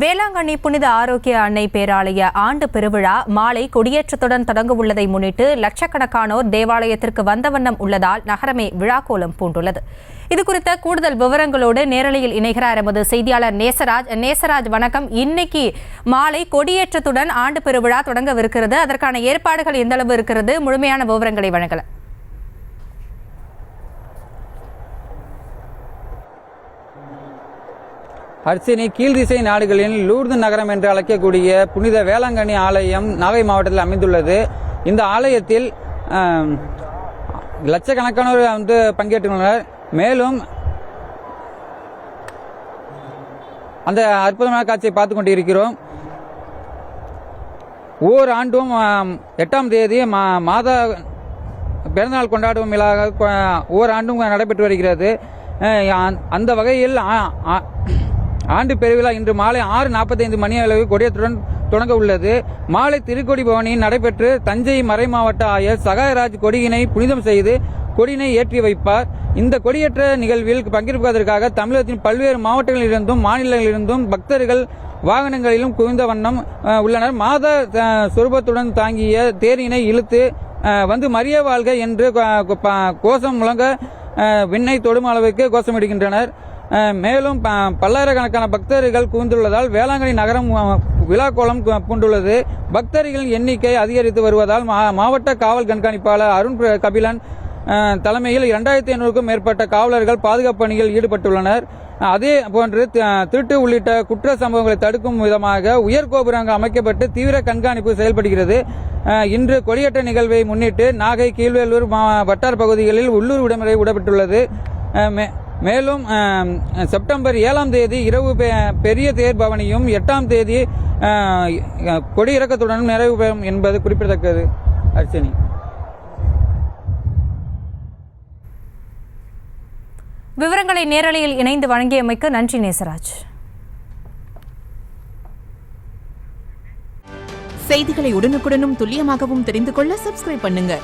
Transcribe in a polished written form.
வேளாங்கண்ணி புனித ஆரோக்கிய அன்னை பேராலய ஆண்டு பெருவிழா மாலை கொடியேற்றத்துடன் தொடங்க உள்ளதை முன்னிட்டு லட்சக்கணக்கானோர் தேவாலயத்திற்கு வந்த வண்ணம் உள்ளதால் நகரமே விழாக்கோலம் பூண்டுள்ளது. இதுகுறித்த கூடுதல் விவரங்களோடு நேரலையில் இணைகிறார் எமது செய்தியாளர் நேசராஜ். நேசராஜ், வணக்கம். இன்னைக்கு மாலை கொடியேற்றத்துடன் ஆண்டு பெருவிழா தொடங்கவிருக்கிறது. அதற்கான ஏற்பாடுகள் எந்த அளவு இருக்கிறது? முழுமையான விவரங்களை வழங்கலாம். அர்ச்சினி, கீழ்திசை நாடுகளில் லூர்து நகரம் என்று அழைக்கக்கூடிய புனித வேளாங்கண்ணி ஆலயம் நாகை மாவட்டத்தில் அமைந்துள்ளது. இந்த ஆலயத்தில் லட்சக்கணக்கானோர் பங்கேற்றுள்ளனர். மேலும் அந்த அற்புதமான காட்சியை பார்த்து கொண்டிருக்கிறோம். ஒவ்வொரு ஆண்டும் 8ஆம் தேதி மாதா பிறந்தநாள் கொண்டாடும் விழா ஒவ்வொரு ஆண்டும் நடைபெற்று வருகிறது. அந்த வகையில் ஆண்டு பெருவிழா இன்று மாலை 6:45 மணி அளவு கொடியேற்றத்துடன் தொடங்க உள்ளது. மாலை திருக்கொடி பவனியில் நடைபெற்று தஞ்சை மறைமாவட்ட ஆயர் சகாயராஜ் கொடியினை புனிதம் செய்து கொடியினை ஏற்றி வைப்பார். இந்த கொடியேற்ற நிகழ்வில் பங்கேற்பதற்காக தமிழகத்தின் பல்வேறு மாவட்டங்களிலிருந்தும் மாநிலங்களிலிருந்தும் பக்தர்கள் வாகனங்களிலும் குவிந்த வண்ணம் உள்ளனர். மாத சொரூபத்துடன் தாங்கிய தேரினை இழுத்து வந்து மரிய வாழ்க என்று கோஷம் முழங்க விண்ணை தொடும் அளவுக்கு கோஷமிடுகின்றனர். மேலும் பல்லாயிரக்கணக்கான பக்தர்கள் குவிந்துள்ளதால் வேளாங்கண்ணி நகரம் விழாக்கோலம் பூண்டுள்ளது. பக்தர்களின் எண்ணிக்கை அதிகரித்து வருவதால் மாவட்ட காவல் கண்காணிப்பாளர் அருண் கபிலன் தலைமையில் 2500க்கும் மேற்பட்ட காவலர்கள் பாதுகாப்பு பணியில் ஈடுபட்டுள்ளனர். அதே போன்று திருட்டு உள்ளிட்ட குற்ற சம்பவங்களை தடுக்கும் விதமாக உயர்கோபுரங்கள் அமைக்கப்பட்டு தீவிர கண்காணிப்பு செயல்படுகிறது. இன்று கொடியேற்ற நிகழ்வை முன்னிட்டு நாகை, கீழ்வேலூர் வட்டார பகுதிகளில் உள்ளூர் விடுமுறை விடப்பட்டுள்ளது. மேலும் செப்டம்பர் 7ஆம் தேதி இரவு பெரிய தேர் பவனியும் 8ஆம் தேதி கொடியிறக்கத்துடன் நிறைவு பெறும் என்பது குறிப்பிடத்தக்கது. அர்ச்சனி, விவரங்களை நேரலையில் இணைந்து வழங்கியமைக்கு நன்றி நேசராஜ். செய்திகளை உடனுக்குடனும் துல்லியமாகவும் தெரிந்து கொள்ள சப்ஸ்கிரைப் பண்ணுங்க.